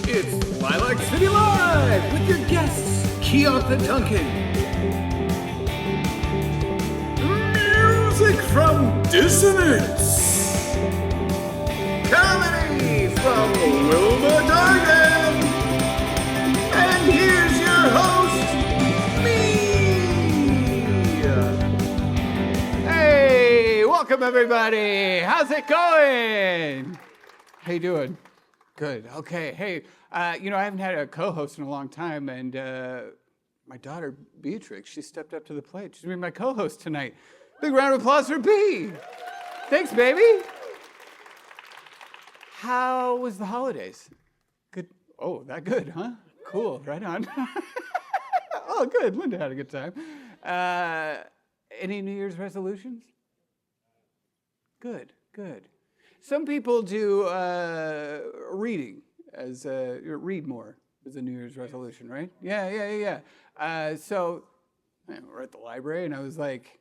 It's Lilac City Live with your guests, Kiantha Duncan. Music from Dissonance. Comedy from Wilma Dargen. And here's your host, me. Hey, welcome everybody. How's it going? How you doing? Good. Okay. Hey, I haven't had a co-host in a long time, and my daughter, Beatrix, she stepped up to the plate. She's going to be my co-host tonight. Big round of applause for B. Thanks, baby. How was the holidays? Good. Oh, that good, huh? Cool. Right on. Oh, good. Linda had a good time. Any New Year's resolutions? Good. Some people do reading as read more as a New Year's resolution, right? Yeah. So we're at the library, and I was like,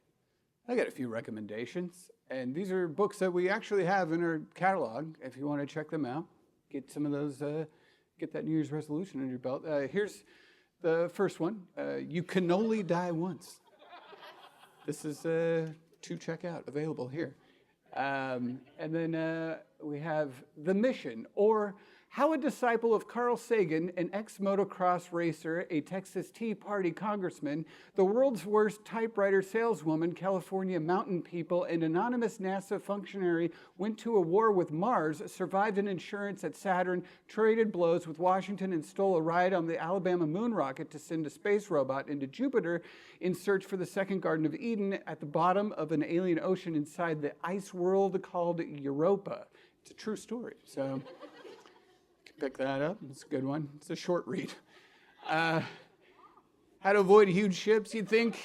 I got a few recommendations, and these are books that we actually have in our catalog. If you want to check them out, get some of those, get that New Year's resolution under your belt. Here's the first one: You Can Only Die Once. This is to check out, available here. And then we have The Mission, or How a Disciple of Carl Sagan, an ex-motocross racer, a Texas Tea Party congressman, the world's worst typewriter saleswoman, California mountain people, and anonymous NASA functionary went to a war with Mars, survived an insurance at Saturn, traded blows with Washington, and stole a ride on the Alabama moon rocket to send a space robot into Jupiter in search for the second Garden of Eden at the bottom of an alien ocean inside the ice world called Europa. It's a true story, so pick that up. It's a good one. It's a short read. How to avoid huge ships. You'd think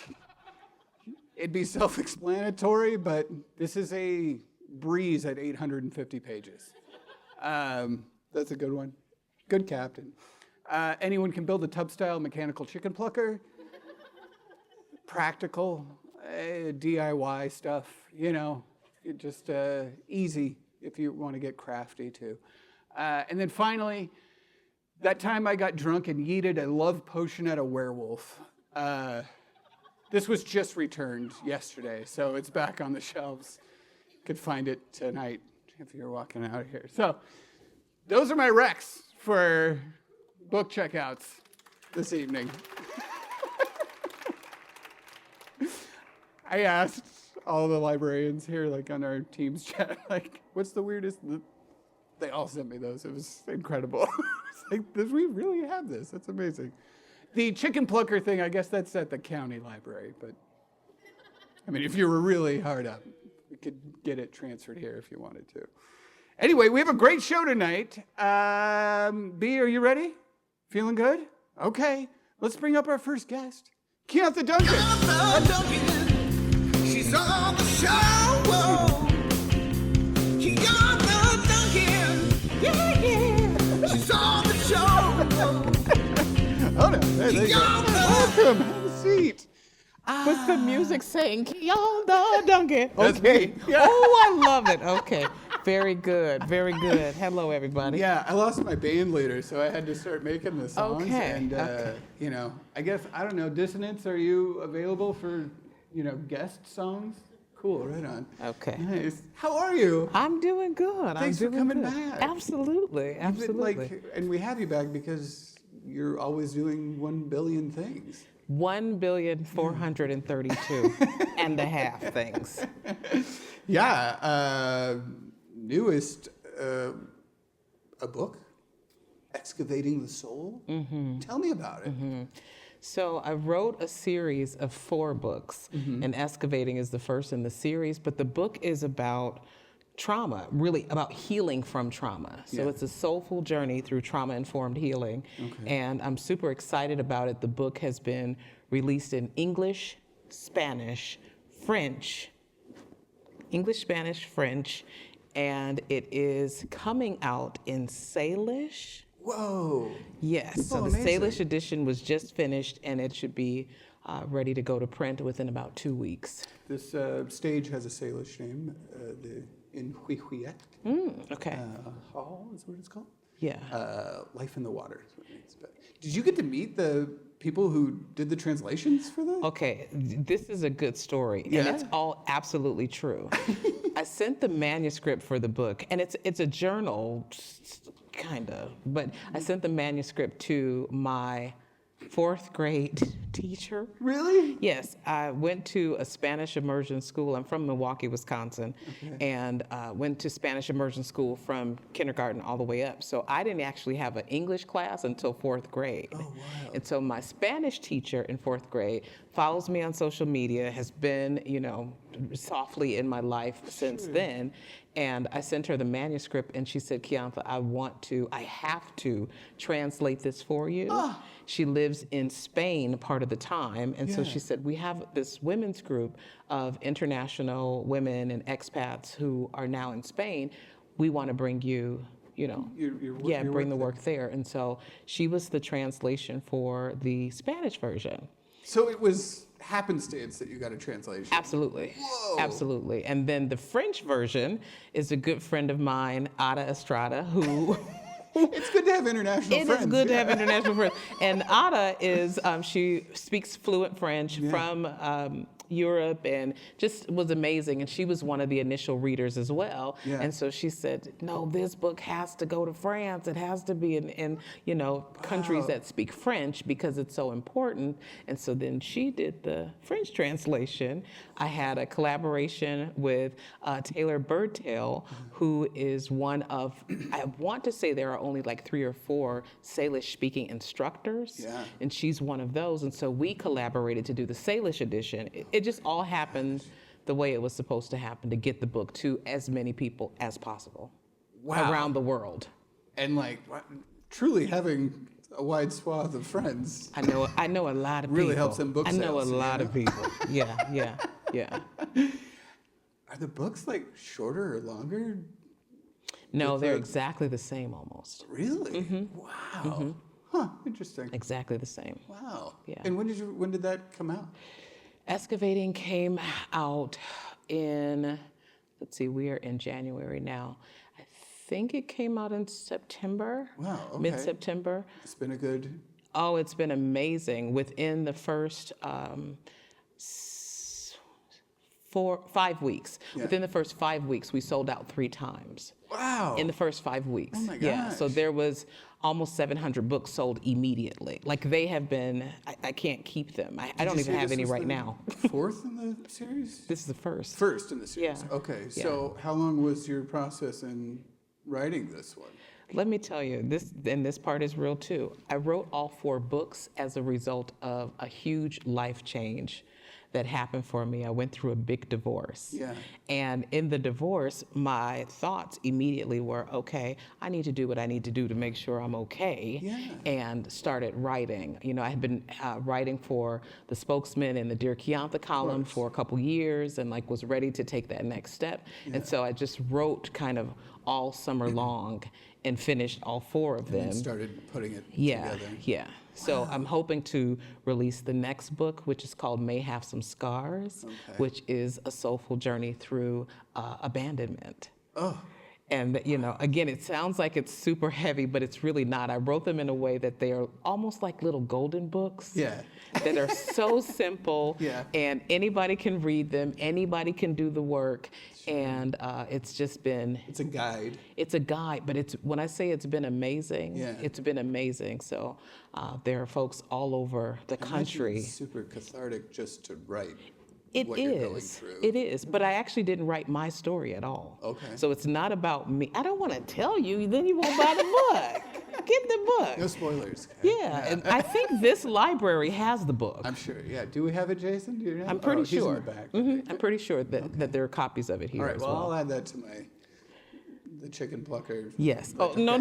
it'd be self-explanatory, but this is a breeze at 850 pages. That's a good one. Good captain. Anyone can build a tub-style mechanical chicken plucker. Practical, DIY stuff, just easy if you want to get crafty too. And then finally, that time I got drunk and yeeted a love potion at a werewolf. This was just returned yesterday, so it's back on the shelves. You could find it tonight if you're walking out of here. So those are my recs for book checkouts this evening. I asked all the librarians here, on our Teams chat, what's the weirdest? They all sent me those. It was incredible. It's we really have this. That's amazing. The chicken plucker thing, I guess that's at the county library, but if you were really hard up, we could get it transferred here if you wanted to. Anyway, we have a great show tonight. B, are you ready? Feeling good? Okay, let's bring up our first guest, Kiantha Duncan. Kiantha Duncan. She's on the show. Kiantha Duncan. Yeah. She's on the show. Oh no, there you go. Welcome, have a seat. What's the music saying? Kiantha Duncan. That's Okay. me. Yeah. Oh, I love it. Okay. Very good. Hello, everybody. Yeah, I lost my band leader, so I had to start making the songs. Okay. And, I guess, I don't know, Dissonance, are you available for, guest songs? Cool, right on. Okay. Nice. How are you? I'm doing good. Thanks for coming back. Absolutely. And we have you back because you're always doing 1 billion things. 1,432 and a half things. Yeah, newest, a book, Excavating the Soul. Mm-hmm. Tell me about it. Mm-hmm. So I wrote a series of 4 books, and Excavating is the first in the series, but the book is about trauma, really about healing from trauma. So it's a soulful journey through trauma-informed healing, and I'm super excited about it. The book has been released in English, Spanish, French, and it is coming out in Salish. Whoa. Yes, so the Salish edition was just finished, and it should be ready to go to print within about 2 weeks. This stage has a Salish name. in Huihuet. Okay. Hall is what it's called. Yeah. Life in the Water is what it means. But did you get to meet the people who did the translations for that? Okay, this is a good story, and Yeah? it's all absolutely true. I sent the manuscript for the book, and it's a journal, kind of, but I sent the manuscript to my 4th grade teacher. Really? Yes, I went to a Spanish immersion school. I'm from Milwaukee, Wisconsin, and went to Spanish immersion school from kindergarten all the way up. So I didn't actually have an English class until 4th grade. Oh, wow. And so my Spanish teacher in 4th grade follows me on social media, has been, softly in my life since then. And I sent her the manuscript, and she said, Kiantha, I have to translate this for you. She lives in Spain part of the time. And so she said, we have this women's group of international women and expats who are now in Spain. We want to bring you, bring the work there. And so she was the translation for the Spanish version. So it was happenstance that you got a translation. Absolutely. Whoa. Absolutely. And then the French version is a good friend of mine, Ada Estrada, who... It's good to have international friends. It is good to have international friends. And Ada is, she speaks fluent French from Europe, and just was amazing. And she was one of the initial readers as well. Yeah. And so she said, no, this book has to go to France. It has to be in countries that speak French because it's so important. And so then she did the French translation. I had a collaboration with Taylor Birdtail, who is one of, I want to say there are only like 3 or 4 Salish speaking instructors. Yeah. And she's one of those. And so we collaborated to do the Salish edition. It just all happened the way it was supposed to happen to get the book to as many people as possible around the world. And truly having a wide swath of friends. I know a lot of people. Really helps in book sales. I know a lot of people. Yeah. Are the books shorter or longer? No, they're exactly the same almost. Really? Mm-hmm. Wow. Mm-hmm. Huh, interesting. Exactly the same. Wow. Yeah. And when did that come out? Excavating came out in, we are in January now. I think it came out in September. Wow, okay. Mid-September. It's been a good... Oh, it's been amazing. Within the first 5 weeks. Yeah. Within the first 5 weeks, we sold out 3 times. Wow. In the first 5 weeks. Oh my gosh. Yeah, so there was almost 700 books sold immediately. They have been, I can't keep them. I don't even have any right now. 4th in the series? This is the first. First in the series. Yeah. Okay, so how long was your process in writing this one? Let me tell you, this part is real too. I wrote all 4 books as a result of a huge life change that happened for me. I went through a big divorce. Yeah. And in the divorce, my thoughts immediately were, okay, I need to do what I need to do to make sure I'm okay. Yeah. And started writing. I had been writing for the Spokesman and the Dear Kiantha column for a couple years, and was ready to take that next step. Yeah. And so I just wrote kind of all summer long and finished all 4 of them. And started putting it together. Yeah. So I'm hoping to release the next book, which is called May Have Some Scars, which is a soulful journey through abandonment. Oh. And, again, it sounds like it's super heavy, but it's really not. I wrote them in a way that they are almost like little golden books. Yeah. That are so simple. Yeah. And anybody can read them. Anybody can do the work. And it's just been... It's a guide. It's a guide, but when I say it's been amazing, it's been amazing. So there are folks all over the country. It's super cathartic just to write. It is, but I actually didn't write my story at all. Okay. So it's not about me. I don't want to tell you, then you won't buy the book. Get the book. No spoilers. Yeah, and I think this library has the book. I'm sure, yeah. Do we have it, Jason? Do you know? I'm pretty sure. He's in the back. Mm-hmm. I'm pretty sure that there are copies of it here as well. I'll add that to the chicken plucker. Yes. Oh, no.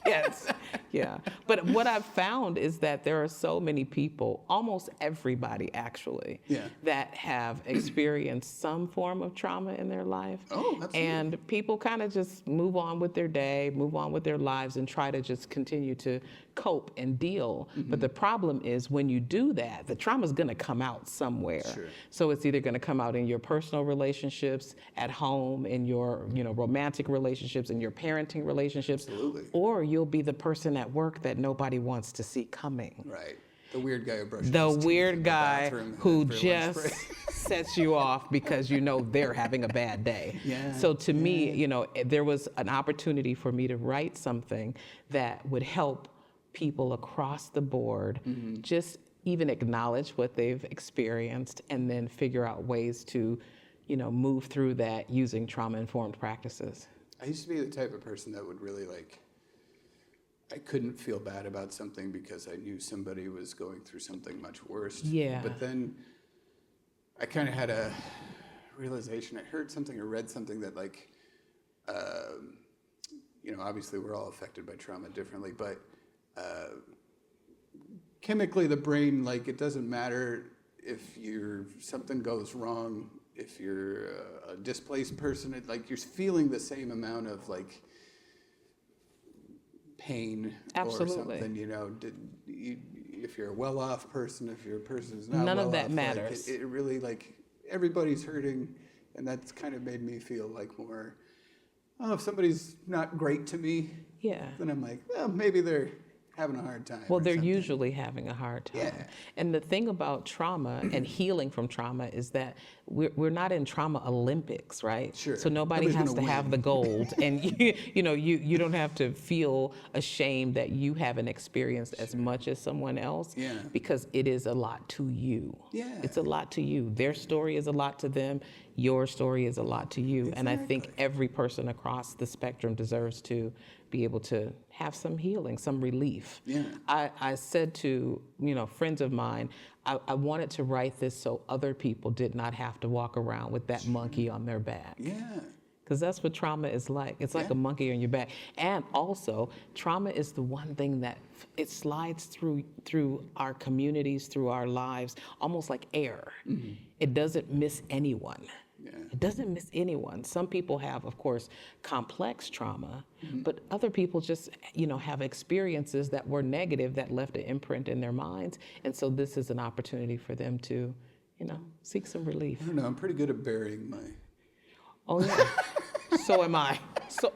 Yes. Yeah. But what I've found is that there are so many people, almost everybody actually, that have experienced some form of trauma in their life. Oh, absolutely. And people kind of just move on with their day, move on with their lives, and try to just continue to cope and deal. But the problem is when you do that, the trauma is going to come out somewhere. Sure. So it's either going to come out in your personal relationships, at home, in your romantic relationships, in your parenting relationships, Absolutely. or you'll be the person at work that nobody wants to see coming. Right. The weird guy who brushes The his teeth in weird the guy bathroom who for lunch just break. sets you off because they're having a bad day. Yeah, So to me, there was an opportunity for me to write something that would help people across the board just even acknowledge what they've experienced and then figure out ways to, move through that using trauma-informed practices. I used to be the type of person that would really I couldn't feel bad about something because I knew somebody was going through something much worse. Yeah. But then I kind of had a realization. I heard something or read something that obviously we're all affected by trauma differently, but chemically the brain, it doesn't matter if something goes wrong, if you're a displaced person, you're feeling the same amount of pain. Absolutely. Or something, if you're a well-off person, if you're a person who's not None of well-off, that matters. It really, everybody's hurting, and that's kind of made me feel more, if somebody's not great to me, then I'm well, maybe they're having a hard time. Well, or they're something. usually having a hard time. Yeah. And the thing about trauma and healing from trauma is that we're not in trauma Olympics, right? Sure. So nobody Nobody's has to gonna have win. the gold, and you don't have to feel ashamed that you haven't experienced as much as someone else. Yeah. Because it is a lot to you. Yeah. It's a lot to you. Their story is a lot to them. Your story is a lot to you. And I think Exactly. every person across the spectrum deserves to be able to have some healing, some relief. Yeah. I said to friends of mine, I wanted to write this so other people did not have to walk around with that monkey on their back. Yeah. Because that's what trauma is like. It's like a monkey on your back. And also, trauma is the one thing that it slides through our communities, through our lives, almost like air. It doesn't miss anyone. Yeah. It doesn't miss anyone. Some people have, of course, complex trauma, but other people just, have experiences that were negative that left an imprint in their minds. And so this is an opportunity for them to, seek some relief. I don't know. I'm pretty good at burying my. Oh yeah. So am I. So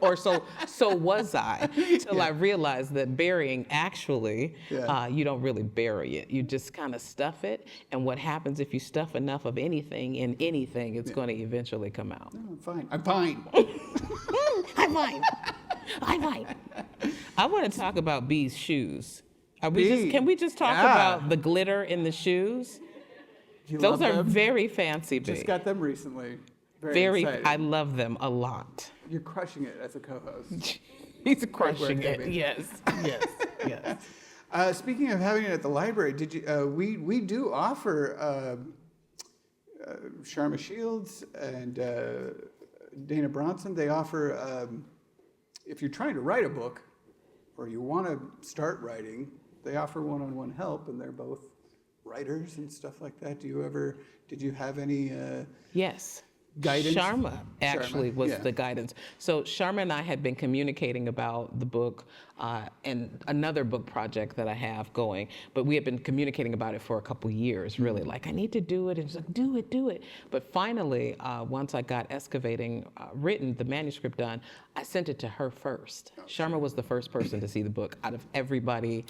was I. Till I realized that burying actually, you don't really bury it. You just kind of stuff it. And what happens if you stuff enough of anything in anything, it's going to eventually come out. No, I'm fine. I'm fine. I'm fine. I'm fine. I want to talk about Bee's shoes. Bee. Can we just talk about the glitter in the shoes? You Those love are them? very fancy, Bee. Just got them recently. Very excited. I love them a lot. You're crushing it as a co-host. He's crushing work, it. Abby. Yes. Speaking of having it at the library, did you? We do offer Sharma Shields and Dana Bronson. They offer if you're trying to write a book or you want to start writing, they offer one-on-one help, and they're both writers and stuff like that. Did you have any? Yes. Guidance? Sharma actually was yeah. the guidance. So Sharma and I had been communicating about the book and another book project that I have going, but we had been communicating about it for a couple years, really. I need to do it, and she's like, do it. But finally, once I got Excavating written, the manuscript done, I sent it to her first. Sharma was the first person to see the book out of everybody,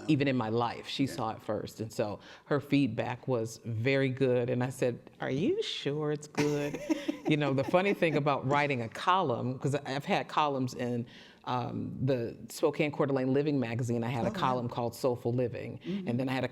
even in my life. She saw it first, and so her feedback was very good. And I said, "Are you sure it's good?" The funny thing about writing a column, because I've had columns in the Spokane Coeur d'Alene Living magazine. I had a column called Soulful Living, and then I had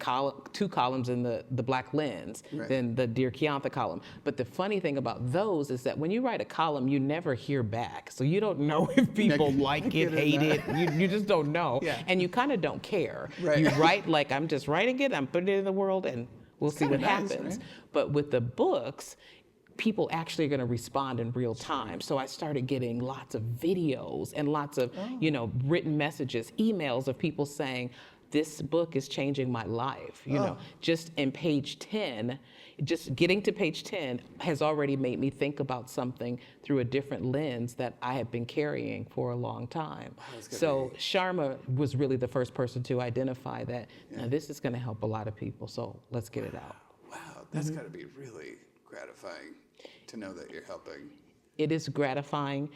two columns in the Black Lens, then the Dear Kiantha column. But the funny thing about those is that when you write a column, you never hear back, so you don't know if people like it, hate it. You just don't know, and you kind of don't care. You write like, I'm just writing it, I'm putting it in the world, and we'll see what happens. Right? But with the books, people actually are going to respond in real time. So I started getting lots of videos and lots of, written messages, emails of people saying, this book is changing my life. Just in page 10, just getting to page 10 has already made me think about something through a different lens that I have been carrying for a long time. So Sharma was really the first person to identify that now this is going to help a lot of people. So let's get it out. Wow, that's got to be really gratifying to know that you're helping. It is gratifying,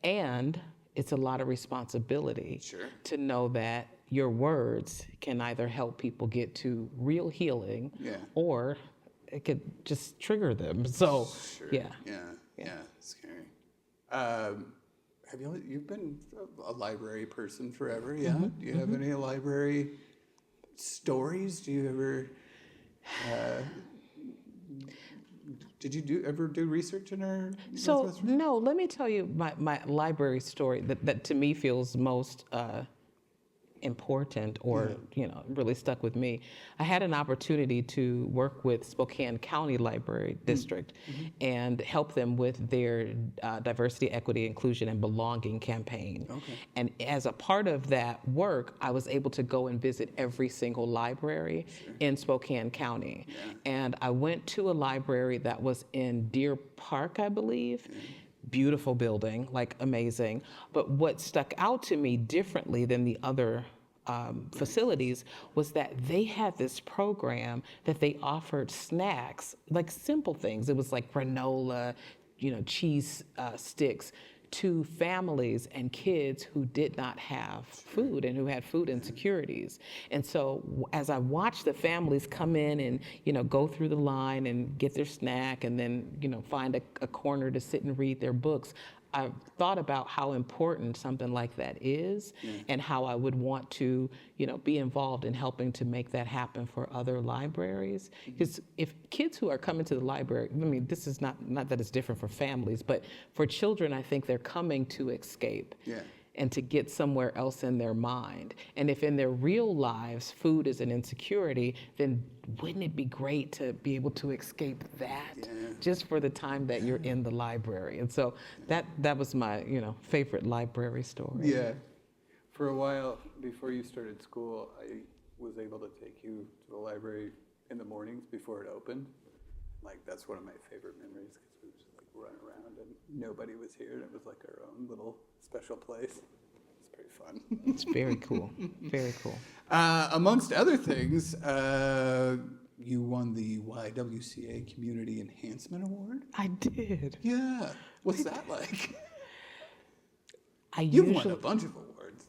and it's a lot of responsibility to know that your words can either help people get to real healing or it could just trigger them. So, yeah, scary. You've been a library person forever, yeah? Do you have any library stories? Do you ever, did you ever do research in our So, no, let me tell you my library story that to me feels most important or really stuck with me. I had an opportunity to work with Spokane County Library District and help them with their diversity, equity, inclusion, and belonging campaign. And as a part of that work, I was able to go and visit every single library in Spokane County. And I went to a library that was in Deer Park, I believe. Beautiful building, like amazing. But what stuck out to me differently than the other facilities was that they had this program that they offered snacks, like simple things. It was like granola, cheese sticks to families and kids who did not have food and who had food insecurities. And so as I watched the families come in and, go through the line and get their snack and then, find a corner to sit and read their books, I thought about how important something like that is and how I would want to, be involved in helping to make that happen for other libraries. Because if kids who are coming to the library, this is not that it's different for families, but for children, I think they're coming to escape. And to get somewhere else in their mind. And if in their real lives food is an insecurity, then wouldn't it be great to be able to escape that just for the time that you're in the library? And so that was my favorite library story. Yeah. For a while before you started school, I was able to take you to the library in the mornings before it opened. Like that's one of my favorite memories because we would just like run around and nobody was here and it was like our own little special place. It's pretty fun. It's very cool. Very cool. Amongst other things, you won the YWCA Community Enhancement Award. I did. Yeah. What's that like? You've won a bunch of awards.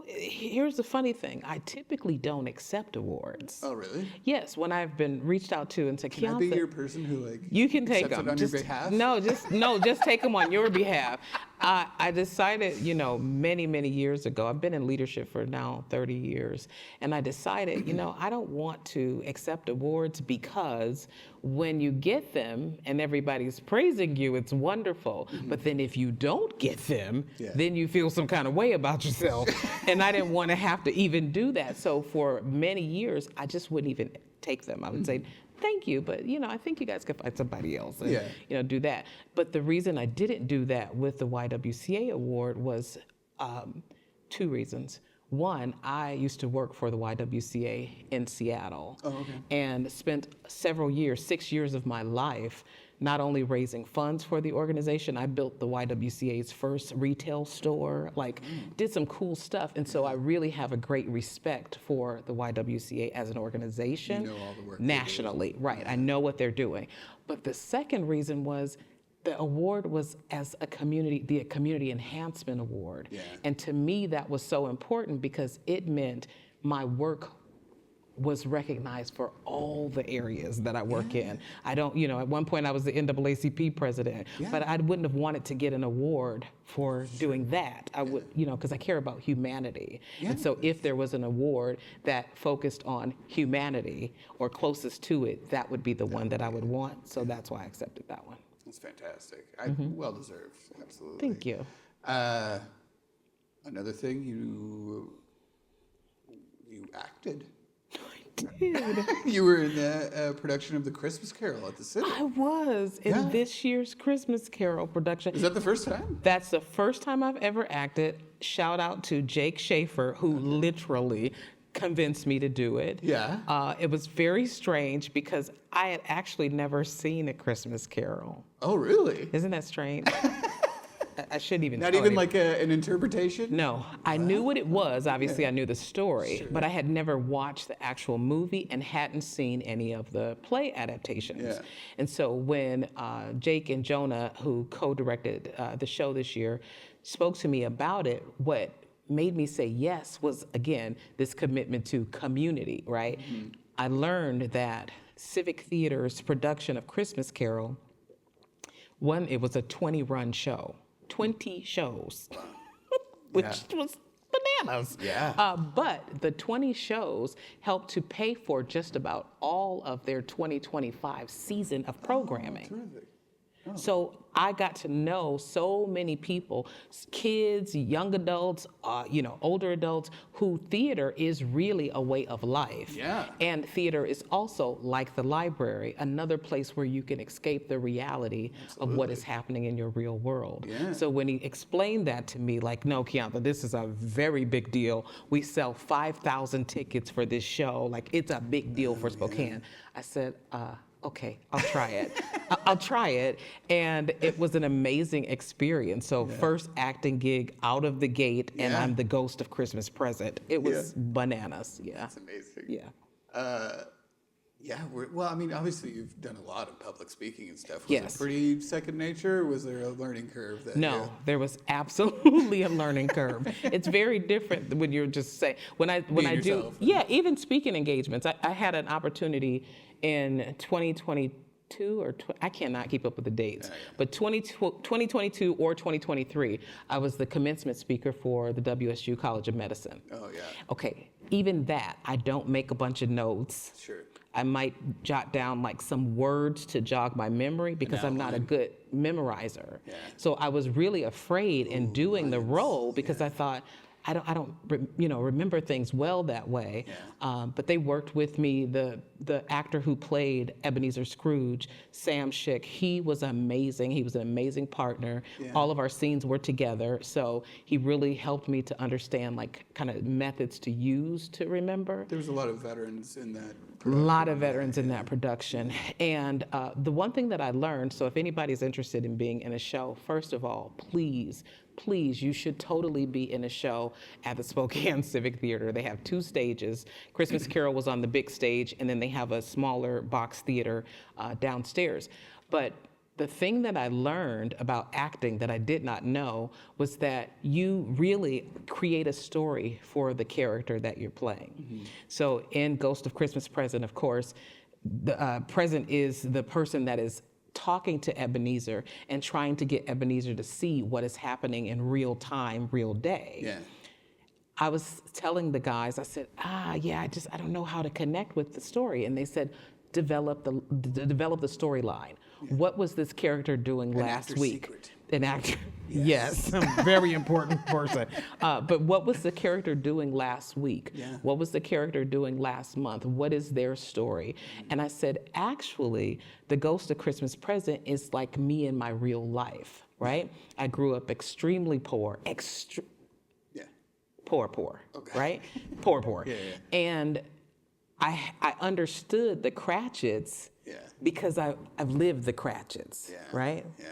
Here's the funny thing. I typically don't accept awards. Oh, really? Yes, when I've been reached out to and said, Can I be your person who you can take them on your behalf? Just take them on your behalf. I decided, many, many years ago, I've been in leadership for now 30 years, and I decided, I don't want to accept awards because when you get them and everybody's praising you, it's wonderful. But then if you don't get them, then you feel some kind of way about yourself. And I didn't want to have to even do that. So for many years, I just wouldn't even take them. I would say, thank you, but I think you guys could find somebody else and do that. But the reason I didn't do that with the YWCA award was two reasons. One, I used to work for the YWCA in Seattle and spent several years, 6 years of my life, not only raising funds for the organization, I built the YWCA's first retail store, did some cool stuff. And so I really have a great respect for the YWCA as an organization. You know all the work nationally, right. I know what they're doing. But the second reason was the award was as the Community Enhancement Award. And to me, that was so important because it meant my work was recognized for all the areas that I work in. I don't, at one point I was the NAACP president, but I wouldn't have wanted to get an award for doing that. I would, because I care about humanity. And so if there was an award that focused on humanity or closest to it, that would be the one that I would want. So that's why I accepted that one. That's fantastic. Well deserved, absolutely. Thank you. Another thing, you acted. I did. You were in the production of The Christmas Carol at the City. I was in Yeah. this year's Christmas Carol production. Is that the first time? That's the first time I've ever acted. Shout out to Jake Schaefer, who literally convinced me to do it. Yeah. It was very strange because I had actually never seen A Christmas Carol. Oh, really? Isn't that strange? I shouldn't even Not tell even you. like an interpretation? No, I knew what it was. Obviously, I knew the story, but I had never watched the actual movie and hadn't seen any of the play adaptations. Yeah. And so when Jake and Jonah, who co-directed the show this year, spoke to me about it, what made me say yes was, again, this commitment to community, right? Mm-hmm. I learned that Civic Theater's production of Christmas Carol, it was a 20-run show. 20 shows, which was bananas. Yeah. But the 20 shows helped to pay for just about all of their 2025 season of programming. Terrific. So I got to know so many people, kids, young adults, older adults, who theater is really a way of life. Yeah. And theater is also, like the library, another place where you can escape the reality of what is happening in your real world. Yeah. So when he explained that to me, like, no, Kiantha, this is a very big deal. We sell 5,000 tickets for this show. Like, it's a big deal for Spokane. I said, okay, I'll try it. I'll try it. And it was an amazing experience. So first acting gig out of the gate, and I'm the ghost of Christmas Present. It was bananas. Yeah. That's amazing. Yeah. Well, I mean, obviously you've done a lot of public speaking and stuff. Was Yes. it pretty second nature? Or was there a learning curve? No, there was absolutely a learning curve. It's very different when you're just saying, when I do, yourself. even speaking engagements. I had an opportunity in 2022 I cannot keep up with the dates, but 2022 or 2023, I was the commencement speaker for the WSU College of Medicine. Oh, yeah. Okay, even that, I don't make a bunch of notes. Sure. I might jot down like some words to jog my memory because I'm not a good memorizer. Yeah. So I was really afraid in doing the role because I thought, I don't remember things well that way. Yeah. But they worked with me. The actor who played Ebenezer Scrooge, Sam Schick, he was amazing. He was an amazing partner. Yeah. All of our scenes were together. So he really helped me to understand like kind of methods to use to remember. There was a lot of veterans in that. A lot of veterans in that production. And the one thing that I learned, so if anybody's interested in being in a show, first of all, please, you should totally be in a show at the Spokane Civic Theater. They have 2 stages. Christmas Carol was on the big stage, and then they have a smaller box theater downstairs. But the thing that I learned about acting that I did not know was that you really create a story for the character that you're playing. Mm-hmm. So in Ghost of Christmas Present, of course, the present is the person that is talking to Ebenezer and trying to get Ebenezer to see what is happening in real time, real day. Yeah. I was telling the guys, I said, I don't know how to connect with the story. And they said, develop the storyline. Yeah. What was this character doing last week? Secret. An actor. Yes, a very important person. But what was the character doing last week? Yeah. What was the character doing last month? What is their story? And I said, actually, the Ghost of Christmas Present is like me in my real life, right? I grew up extremely poor, poor, Okay. right? Poor. Yeah. And I understood the Cratchits because I've lived the Cratchits, right? Yeah.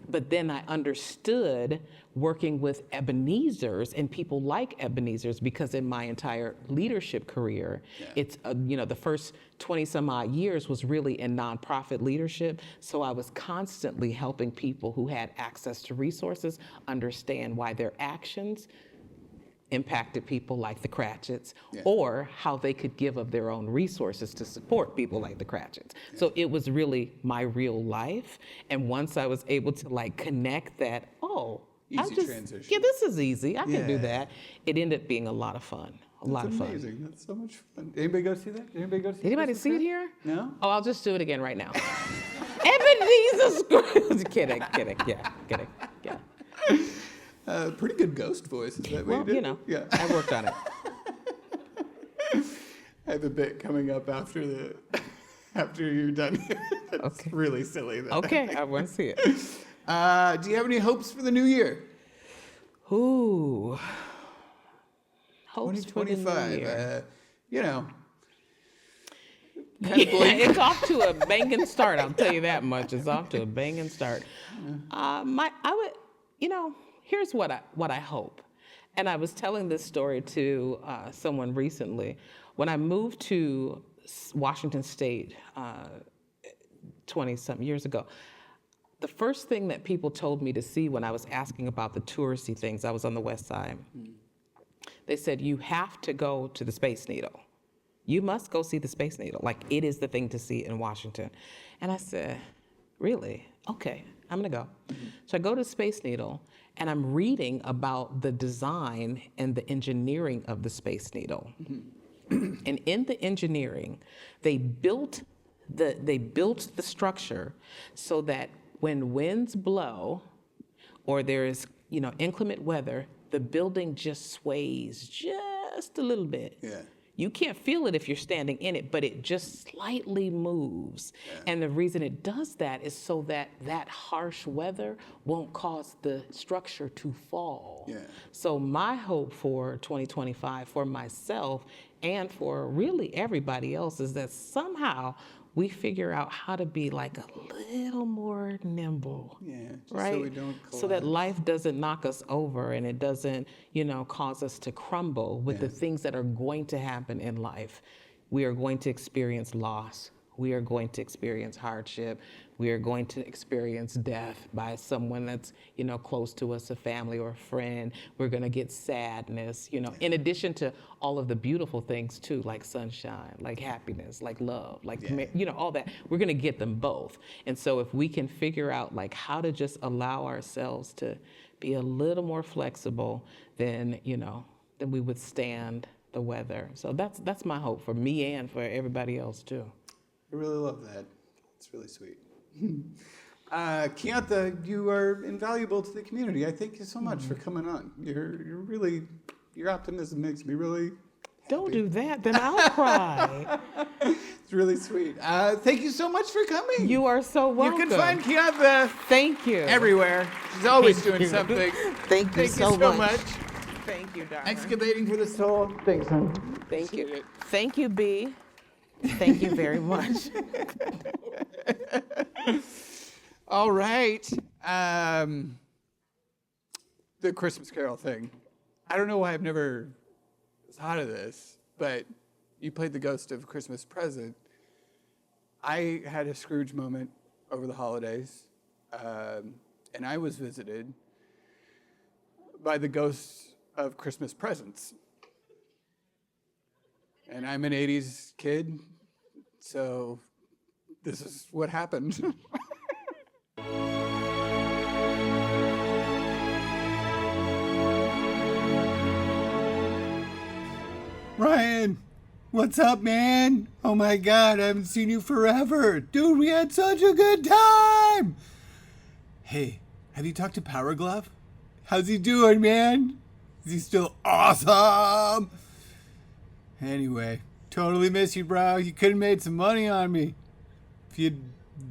But then I understood working with Ebenezer's and people like Ebenezer's because in my entire leadership career, it's, the first 20 some odd years was really in nonprofit leadership. So I was constantly helping people who had access to resources understand why their actions impacted people like the Cratchits, or how they could give of their own resources to support people like the Cratchits. So it was really my real life. And once I was able to like connect that, transition. Yeah, this is easy. I can do that. It ended up being a lot of fun. That's amazing. That's so much fun. Anybody go see that? Anybody see it here? No? Oh, I'll just do it again right now. Ebenezer Scrooge. Kidding. Yeah, kidding. Yeah. Pretty good ghost voice. Is that what you did? I worked on it. have a bit coming up after you're done here. That's Okay. really silly. Though. Okay, I want to see it. Do you have any hopes for the new year? Ooh. Hopes for the new 2025. year. You know. Yeah, it's off to a banging start. I'll tell you that much. It's off to a banging start. Here's what I hope. And I was telling this story to someone recently. When I moved to Washington State 20-something years ago, the first thing that people told me to see when I was asking about the touristy things, I was on the West Side, they said, you have to go to the Space Needle. You must go see the Space Needle. Like, it is the thing to see in Washington. And I said, really? Okay, I'm gonna go. So I go to Space Needle, and I'm reading about the design and the engineering of the Space Needle. And in the engineering, they built the structure so that when winds blow or there is, inclement weather, the building just sways just a little bit. Yeah. You can't feel it if you're standing in it, but it just slightly moves. Yeah. And the reason it does that is so that that harsh weather won't cause the structure to fall. Yeah. So my hope for 2025 for myself and for really everybody else is that somehow we figure out how to be like a little more nimble, right? So we don't collapse. So that life doesn't knock us over and it doesn't, cause us to crumble with the things that are going to happen in life. We are going to experience loss. We are going to experience hardship. We are going to experience death by someone that's, close to us, a family or a friend. We're going to get sadness, in addition to all of the beautiful things too, like sunshine, like happiness, like love, like, all that. We're going to get them both. And so if we can figure out like how to just allow ourselves to be a little more flexible, then, then we would stand the weather. So that's my hope for me and for everybody else too. I really love that. It's really sweet. Kiantha, you are invaluable to the community. I thank you so much for coming on. Your optimism makes me really happy. Don't do that, then I'll cry. It's really sweet. Thank you so much for coming. You are so welcome. You can find Kiantha Thank you. everywhere. She's always doing something. Thank you so much. Thank you, darling. Excavating for the soul. Thanks, hon. Thank you. Thank you, B. Thank you very much. All right. The Christmas Carol thing. I don't know why I've never thought of this, but you played the ghost of Christmas Present. I had a Scrooge moment over the holidays, and I was visited by the ghosts of Christmas presents. And I'm an 80s kid, so this is what happened. Ryan, what's up, man? Oh my God, I haven't seen you forever. Dude, we had such a good time. Hey, have you talked to Power Glove? How's he doing, man? Is he still awesome? Anyway, totally miss you, bro. You could have made some money on me. If you'd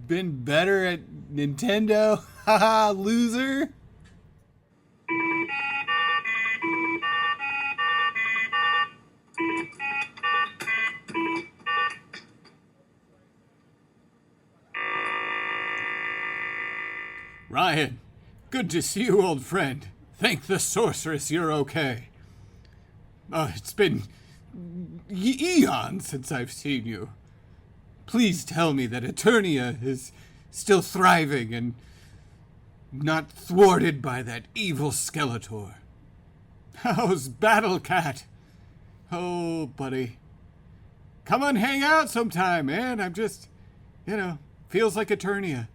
been better at Nintendo. Haha, loser. Ryan, good to see you, old friend. Thank the sorceress you're okay. It's been eons since I've seen you. Please tell me that Eternia is still thriving and not thwarted by that evil Skeletor. How's Battle Cat? Oh, buddy. Come on, hang out sometime, man. I'm just, feels like Eternia.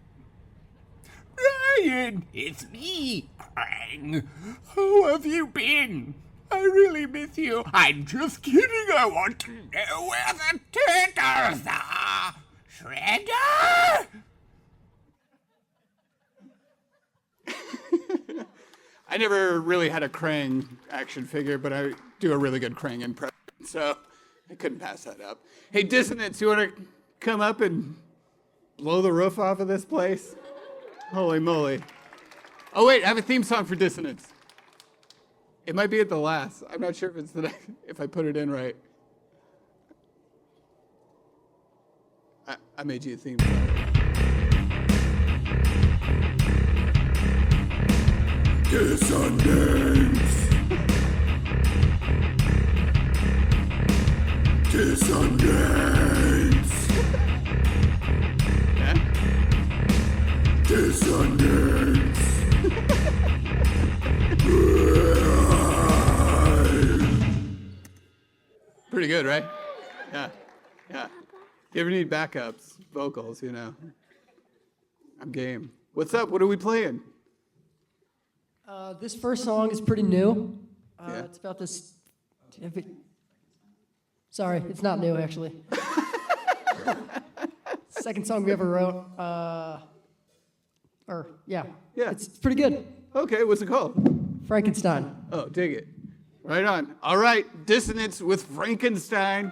Ryan, it's me, Krang. How have you been? I really miss you. I'm just kidding. I want to know where the turtles are. Shredder? I never really had a Krang action figure, but I do a really good Krang impression. So I couldn't pass that up. Hey, Dissonance, you want to come up and blow the roof off of this place? Holy moly. Oh, wait, I have a theme song for Dissonance. It might be at the last. I'm not sure if it's the next, if I put it in right. I made you a theme song. Dissonance. Dissonance. Yeah? Dissonance. Pretty good, right? Yeah. Yeah. You ever need backups, vocals, you know? I'm game. What's up? What are we playing? This first song is pretty new. Yeah. It's about this. Sorry, it's not new actually. Second song we ever wrote. Yeah. It's pretty good. Okay, what's it called? Frankenstein. Oh, dig it. Right on. All right, Dissonance with Frankenstein.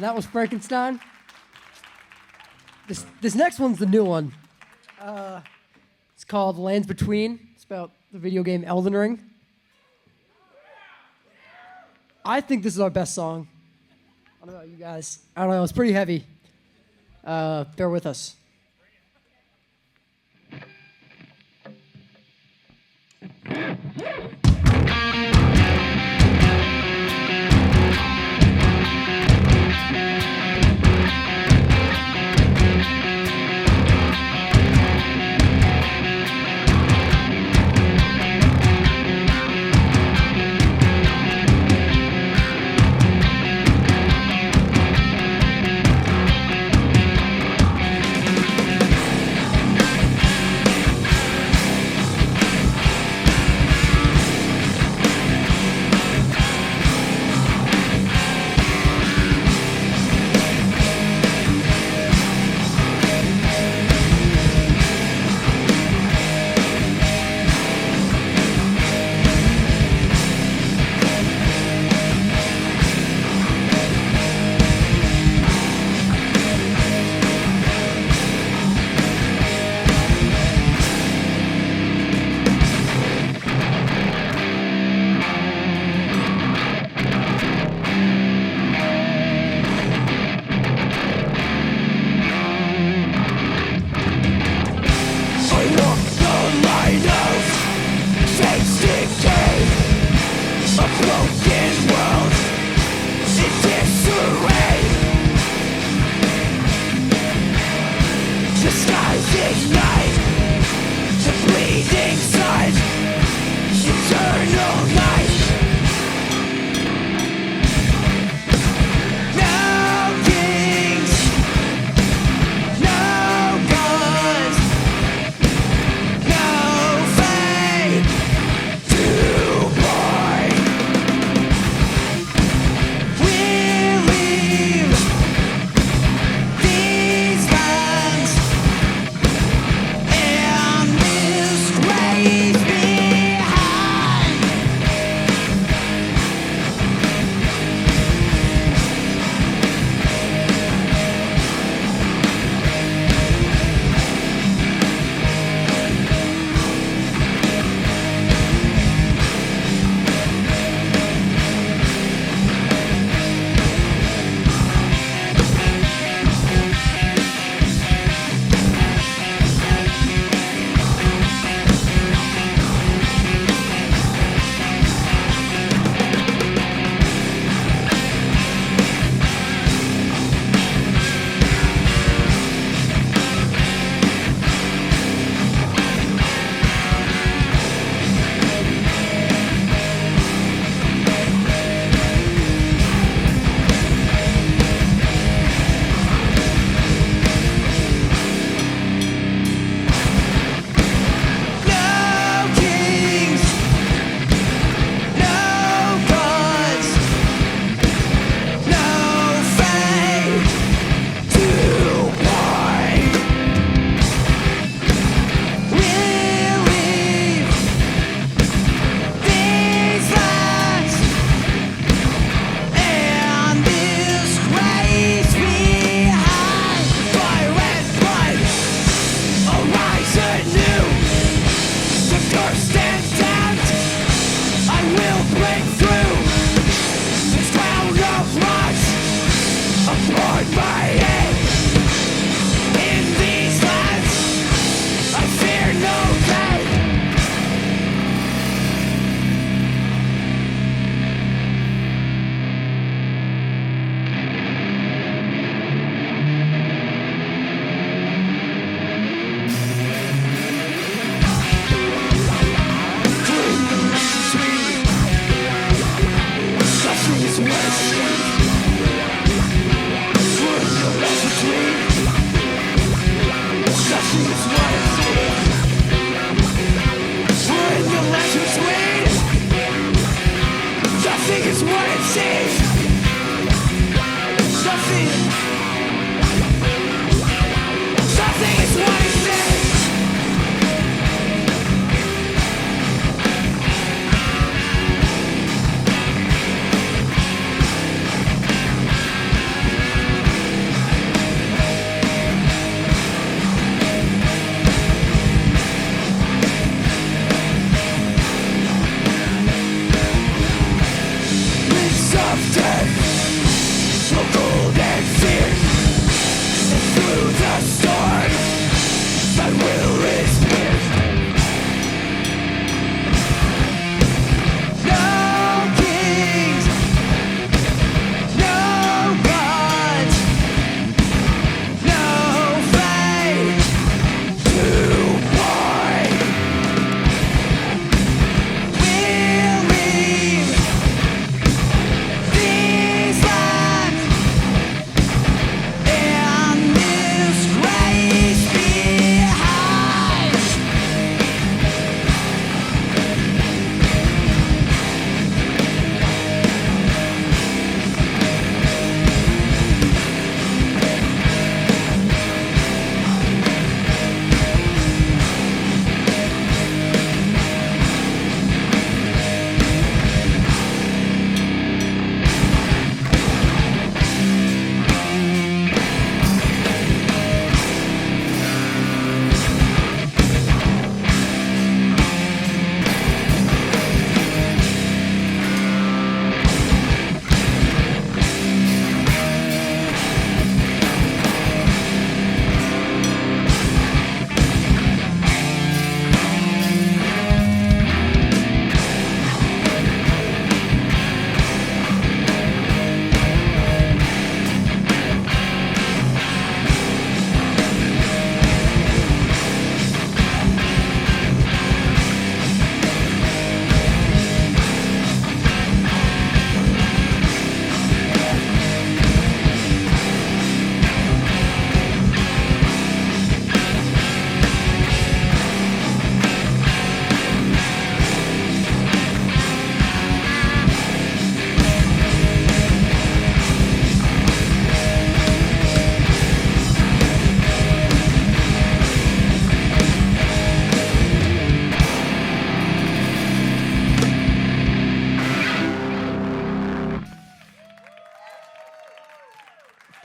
That was Frankenstein. This next one's the new one. It's called Lands Between. It's about the video game Elden Ring. I think this is our best song. I don't know about you guys. I don't know. It's pretty heavy. Bear with us.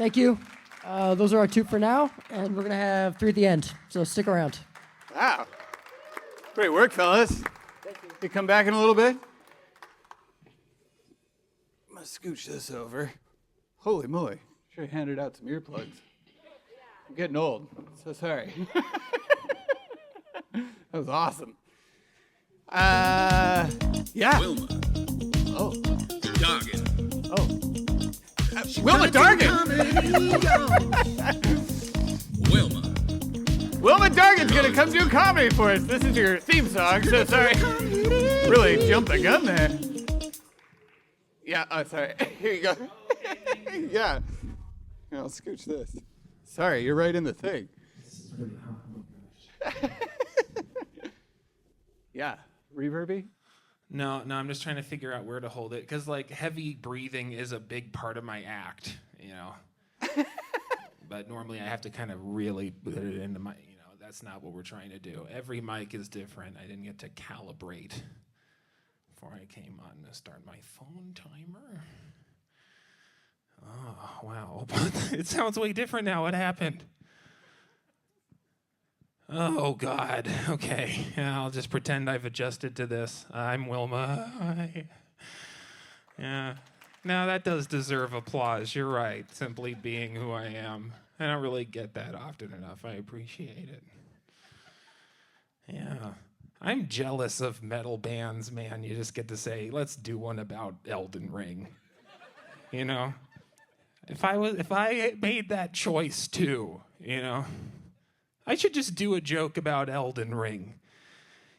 Thank you. Those are our 2 for now, and we're going to have 3 at the end, so stick around. Wow. Great work, fellas. Thank you. You come back in a little bit? I'm going to scooch this over. Holy moly. Should have handed out some earplugs. I'm getting old. So sorry. That was awesome. Yeah. Wilma Oh. Dargen. Oh. Wilma Dargen. Wilma. Wilma Dargen's going to come do comedy for us. This is your theme song, so sorry. Really jumped the gun there. Yeah, oh, sorry. Here you go. Yeah. Here, I'll scooch this. Sorry, you're right in the thing. Yeah. Reverby? No, I'm just trying to figure out where to hold it, because like heavy breathing is a big part of my act, you know. But normally I have to kind of really put it into my, you know, that's not what we're trying to do. Every mic is different. I didn't get to calibrate before I came on to start my phone timer. Oh, wow. It sounds way different now. What happened? Oh, God. Okay. Yeah, I'll just pretend I've adjusted to this. I'm Wilma. Yeah. Now, that does deserve applause. You're right. Simply being who I am. I don't really get that often enough. I appreciate it. Yeah. I'm jealous of metal bands, man. You just get to say, let's do one about Elden Ring. You know? If I made that choice too, you know, I should just do a joke about Elden Ring.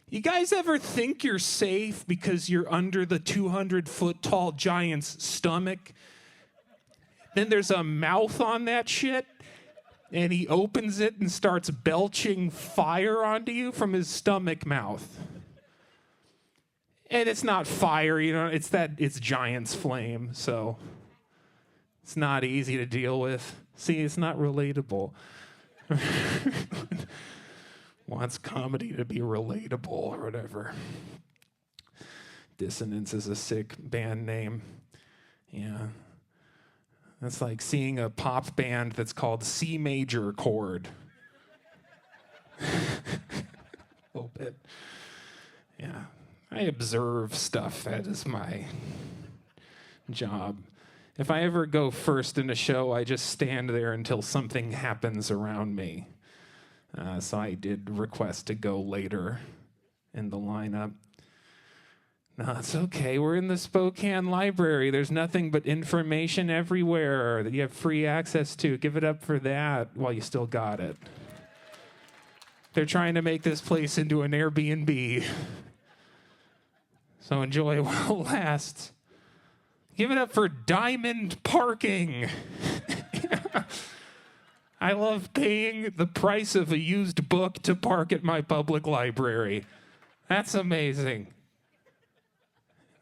You guys ever think you're safe because you're under the 200-foot-tall giant's stomach? Then there's a mouth on that shit, and he opens it and starts belching fire onto you from his stomach mouth. And it's not fire, you know, it's giant's flame, so it's not easy to deal with. See, it's not relatable. Wants comedy to be relatable or whatever. Dissonance is a sick band name. Yeah. That's like seeing a pop band that's called C major chord. A little bit. Yeah. I observe stuff. That is my job. If I ever go first in a show, I just stand there until something happens around me. So I did request to go later in the lineup. No, it's okay. We're in the Spokane Library. There's nothing but information everywhere that you have free access to. Give it up for that while you still got it. They're trying to make this place into an Airbnb. So enjoy while it lasts. Give it up for Diamond Parking. I love paying the price of a used book to park at my public library. That's amazing.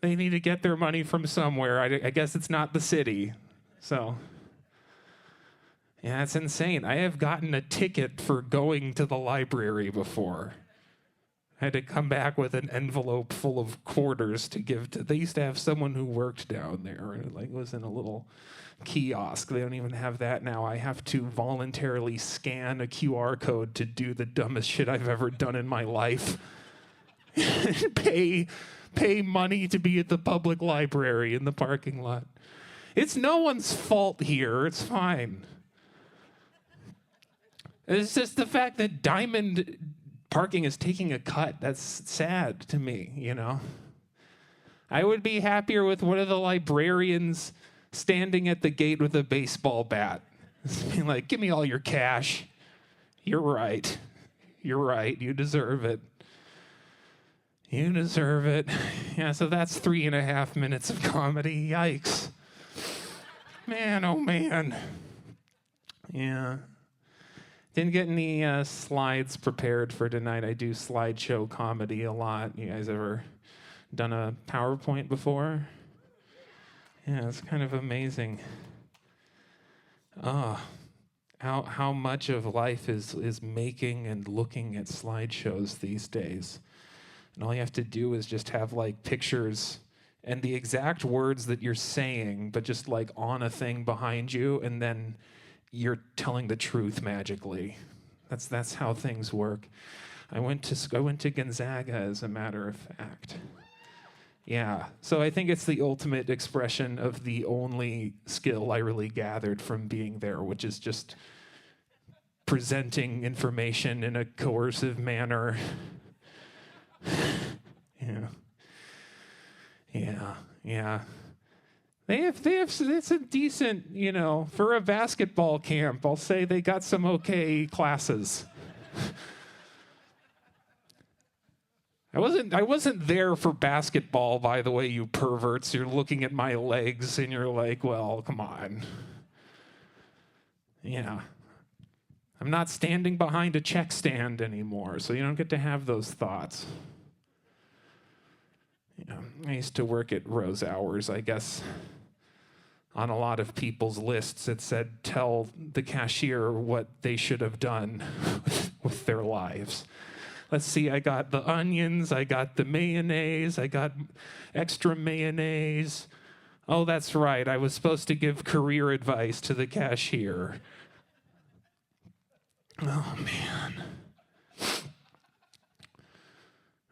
They need to get their money from somewhere. I guess it's not the city. So, yeah, it's insane. I have gotten a ticket for going to the library before. I had to come back with an envelope full of quarters to give to. They used to have someone who worked down there, and it was in a little kiosk. They don't even have that now. I have to voluntarily scan a QR code to do the dumbest shit I've ever done in my life. Pay money to be at the public library in the parking lot. It's no one's fault here. It's fine. It's just the fact that Diamond Parking is taking a cut. That's sad to me, you know. I would be happier with one of the librarians standing at the gate with a baseball bat. Being like, give me all your cash. You're right. You're right. You deserve it. You deserve it. Yeah, so that's 3.5 minutes of comedy. Yikes. Man, oh man. Yeah. Didn't get any slides prepared for tonight. I do slideshow comedy a lot. You guys ever done a PowerPoint before? Yeah, it's kind of amazing. How much of life is making and looking at slideshows these days. And all you have to do is just have like pictures and the exact words that you're saying, but just like on a thing behind you, and then you're telling the truth magically. That's how things work. I went to Gonzaga, as a matter of fact. Yeah, so I think it's the ultimate expression of the only skill I really gathered from being there, which is just presenting information in a coercive manner. Yeah. They have, it's a decent, for a basketball camp, I'll say they got some okay classes. I wasn't there for basketball, by the way, you perverts. You're looking at my legs and you're like, well, come on. Yeah. I'm not standing behind a check stand anymore, so you don't get to have those thoughts. I used to work at Rose Hours, I guess. On a lot of people's lists, it said, tell the cashier what they should have done with their lives. Let's see, I got the onions, I got the mayonnaise, I got extra mayonnaise. Oh, that's right, I was supposed to give career advice to the cashier. Oh, man.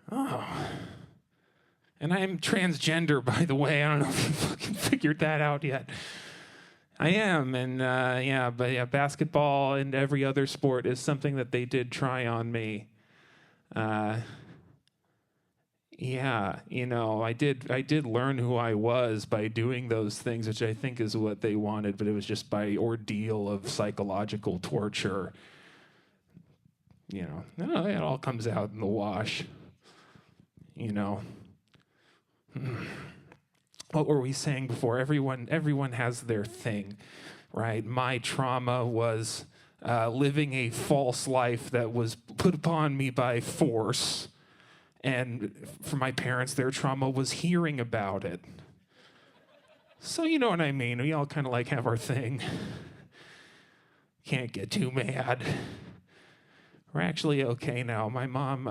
Oh. And I'm transgender, by the way. I don't know if you fucking figured that out yet. I am, and basketball and every other sport is something that they did try on me. I did learn who I was by doing those things, which I think is what they wanted, but it was just by ordeal of psychological torture. It all comes out in the wash. What were we saying before? Everyone has their thing, right? My trauma was living a false life that was put upon me by force. And for my parents, their trauma was hearing about it. So you know what I mean? We all kind of like have our thing. Can't get too mad. We're actually okay now. My mom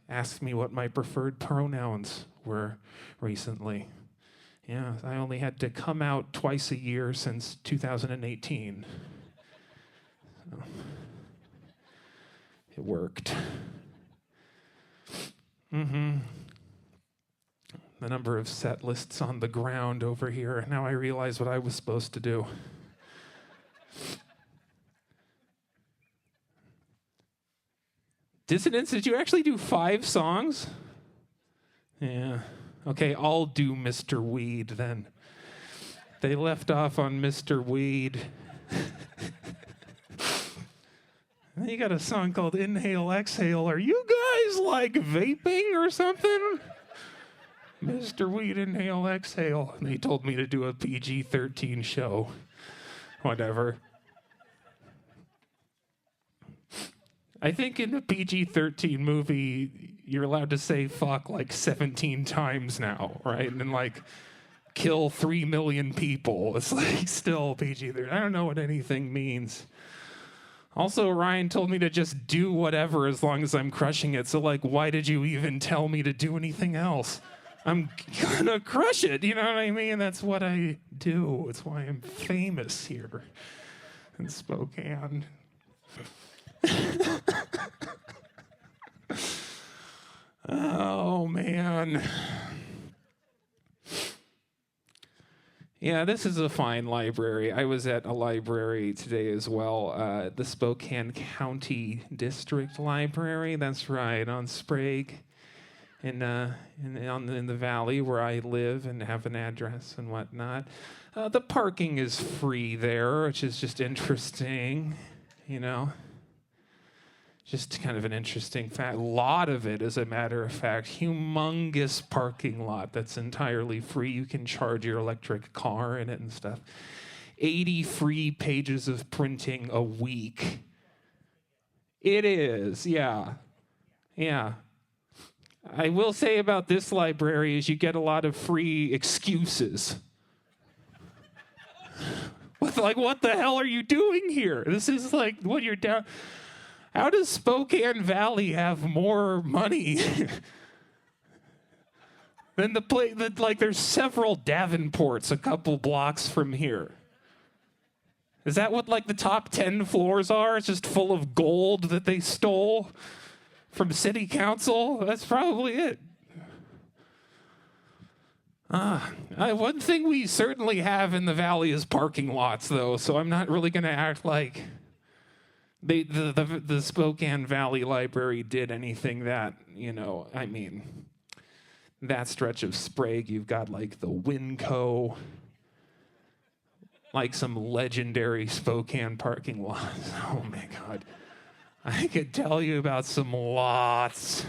asked me what my preferred pronouns were recently. Yeah, I only had to come out twice a year since 2018. So, it worked. The number of set lists on the ground over here. Now I realize what I was supposed to do. Dissonance, did you actually do 5 songs? Yeah. Okay, I'll do Mr. Weed then. They left off on Mr. Weed. And you got a song called Inhale, Exhale. Are you guys like vaping or something? Mr. Weed, Inhale, Exhale. And they told me to do a PG-13 show. Whatever. I think in a PG-13 movie, you're allowed to say fuck like 17 times now, right? And like kill 3 million people. It's like still PG-13. I don't know what anything means. Also, Ryan told me to just do whatever as long as I'm crushing it. So like, why did you even tell me to do anything else? I'm gonna crush it, you know what I mean? That's what I do. It's why I'm famous here in Spokane. Oh, man. Yeah, this is a fine library. I was at a library today as well, the Spokane County District Library. That's right, on Sprague, in the valley where I live and have an address and whatnot. The parking is free there, which is just interesting, Just kind of an interesting fact. A lot of it, as a matter of fact, humongous parking lot that's entirely free. You can charge your electric car in it and stuff. 80 free pages of printing a week. It is, yeah. Yeah. I will say about this library is you get a lot of free excuses. What the hell are you doing here? This is like what you're down... How does Spokane Valley have more money? Then there's several Davenports a couple blocks from here. Is that what like the top 10 floors are? It's just full of gold that they stole from city council? That's probably it. One thing we certainly have in the valley is parking lots, though, so I'm not really going to act like the Spokane Valley Library did anything that, I mean, that stretch of Sprague, you've got like the Winco, like some legendary Spokane parking lots. Oh my God. I could tell you about some lots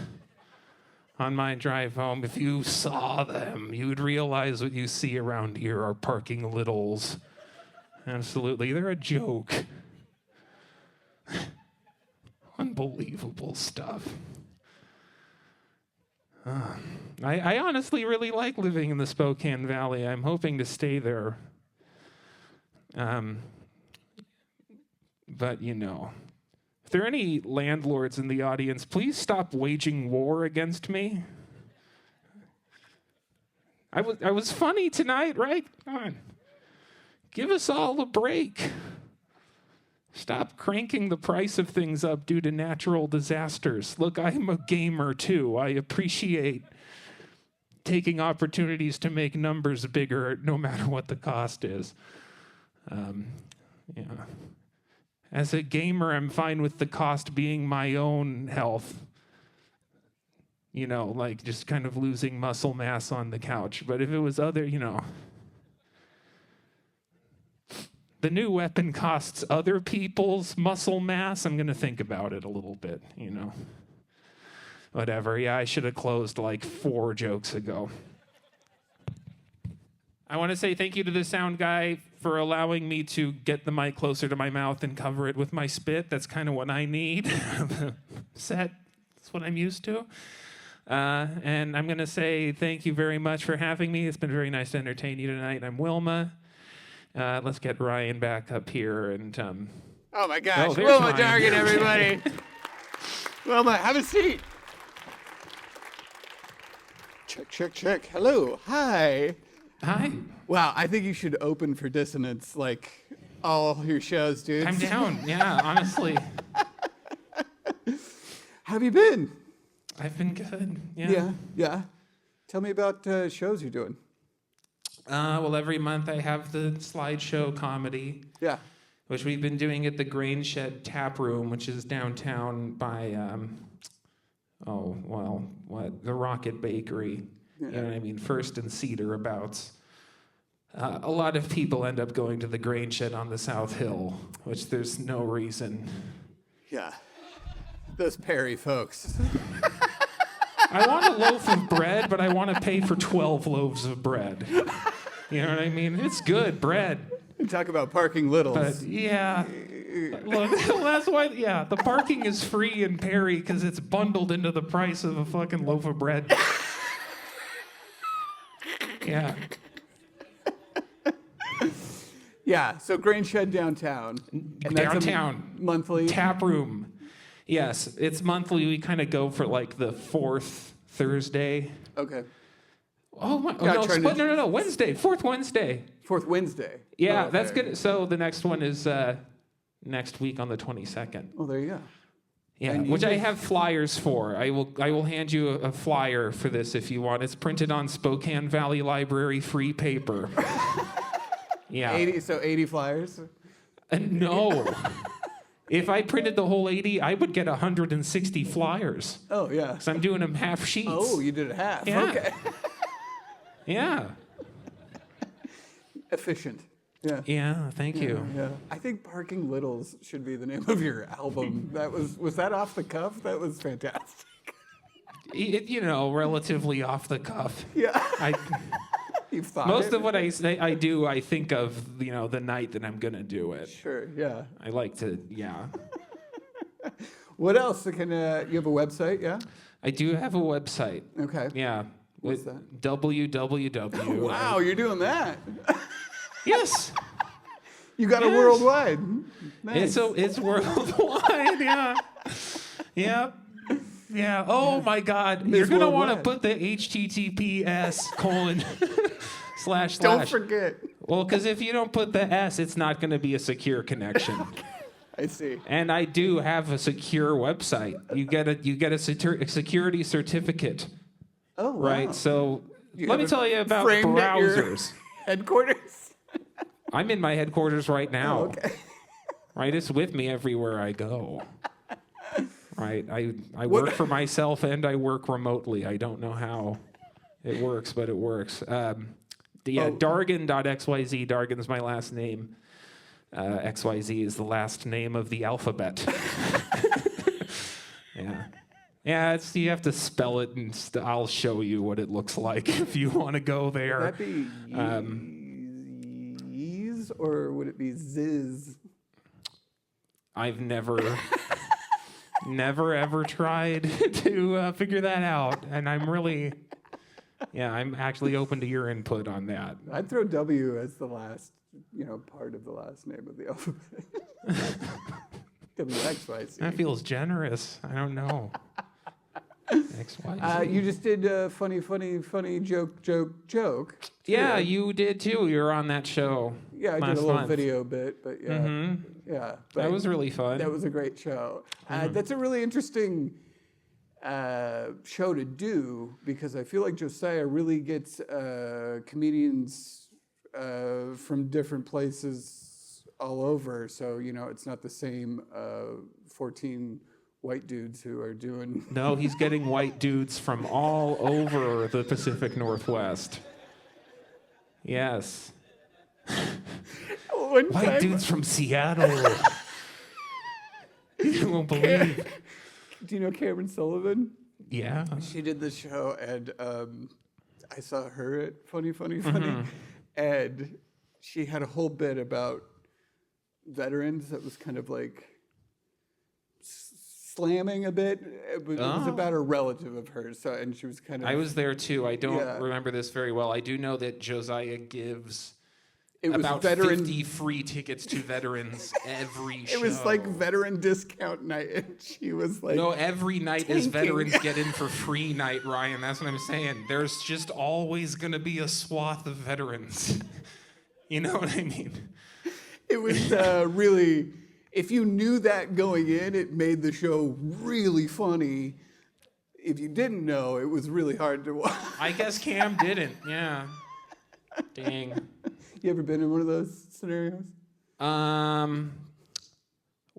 on my drive home. If you saw them, you would realize what you see around here are parking littles. Absolutely. They're a joke. Unbelievable stuff. I honestly really like living in the Spokane Valley. I'm hoping to stay there. But, if there are any landlords in the audience, please stop waging war against me. I was funny tonight, right? Come on. Give us all a break. Stop cranking the price of things up due to natural disasters. Look, I'm a gamer too. I appreciate taking opportunities to make numbers bigger no matter what the cost is. As a gamer, I'm fine with the cost being my own health. Like just kind of losing muscle mass on the couch. But if it was other, the new weapon costs other people's muscle mass, I'm going to think about it a little bit, Whatever. Yeah, I should have closed like 4 jokes ago. I want to say thank you to the sound guy for allowing me to get the mic closer to my mouth and cover it with my spit. That's kind of what I need. Set. That's what I'm used to. And I'm going to say thank you very much for having me. It's been very nice to entertain you tonight. I'm Wilma. Let's get Ryan back up here. And Oh my gosh, there's Wilma Ryan. Dargen, everybody. Wilma, have a seat. Check, check, check. Hello, hi. Hi. Wow, I think you should open for Dissonance like all your shows, dude. I'm down. Yeah, honestly. How have you been? I've been good. Yeah. Yeah. Tell me about shows you're doing. Well, every month I have the slideshow comedy. Yeah. Which we've been doing at the Grain Shed Tap Room, which is downtown by, the Rocket Bakery. Yeah. You know what I mean? First and Cedar abouts. A lot of people end up going to the Grain Shed on the South Hill, which there's no reason. Yeah. Those Perry folks. I want a loaf of bread, but I want to pay for 12 loaves of bread. You know what I mean? It's good bread. Talk about parking littles. But yeah, look, that's why. Yeah, the parking is free in Perry because it's bundled into the price of a fucking loaf of bread. Yeah. Yeah. So Grain Shed downtown. And that's Downtown. Monthly. Tap room. Yes, it's monthly. We kind of go for like the 4th Thursday. Okay. Oh my! Yeah, No. Wednesday. 4th Wednesday. 4th Wednesday. Yeah, Oh, that's okay. good. So the next one is next week on the 22nd. Oh, there you go. Yeah, And which you I make- have flyers for. I will hand you a flyer for this if you want. It's printed on Spokane Valley Library free paper. Yeah. 80 flyers. No. If I printed the whole 80, I would get 160 flyers. Oh, yeah. Because I'm doing them half sheets. Oh, you did it half. Yeah. Okay. Yeah. Efficient. Yeah. Yeah, thank you. Yeah. I think Parking Littles should be the name of your album. Was that off the cuff? That was fantastic. Relatively off the cuff. Yeah. You've thought Most it. of what I say, I do, I think of, the night that I'm going to do it. Sure, yeah. I like to, yeah. What else? You have a website, yeah? I do have a website. Okay. Yeah. What's that? www. Wow, you're doing that. Yes. You got a Yes. worldwide. Nice. It's worldwide, yeah. Yep. Yeah. Oh my God. Miss You're gonna want to Worldwide. put the HTTPS:// Don't forget. Well, because if you don't put the S, it's not going to be a secure connection. I see. And I do have a secure website. You get a security certificate, Oh, wow. right? So You let me have tell you it about framed at your browsers. Headquarters. I'm in my headquarters right now. Oh, okay. Right, it's with me everywhere I go. Right, I work for myself and I work remotely. I don't know how it works, but it works. Dargen.xyz. Dargen's my last name. XYZ is the last name of the alphabet. Yeah. Yeah, you have to spell it, and I'll show you what it looks like if you want to go there. Would that be Yeez, or would it be Ziz? I've never ever tried to figure that out, and I'm actually open to your input on that. I'd throw W as the last, part of the last name of the alphabet. WXYZ. That feels generous. I don't know. XYZ. You just did a funny joke. Yeah, you did too. You were on that show. Yeah, I did a last little month. video bit, but yeah. Mhm. Yeah. That was really fun. That was a great show. That's a really interesting show to do because I feel like Josiah really gets comedians from different places all over. So, it's not the same 14 white dudes who are doing... No, he's getting white dudes from all over the Pacific Northwest. Yes. One White time- dudes from Seattle. You won't believe. Do you know Cameron Sullivan? Yeah. She did the show, and I saw her at Funny, Mm-hmm. and she had a whole bit about veterans that was kind of like slamming a bit. It was about a relative of hers, so, and she was kind of... I was there too. I don't Yeah. remember this very well. I do know that Josiah gives It was about veteran. 50 free tickets to veterans every show. It was like veteran discount night, and she was like... No, every night is tanking. veterans get in for free night, Ryan. That's what I'm saying. There's just always going to be a swath of veterans. You know what I mean? It was really... If you knew that going in, it made the show really funny. If you didn't know, it was really hard to watch. I guess Cam didn't. Yeah. Dang. You ever been in one of those scenarios?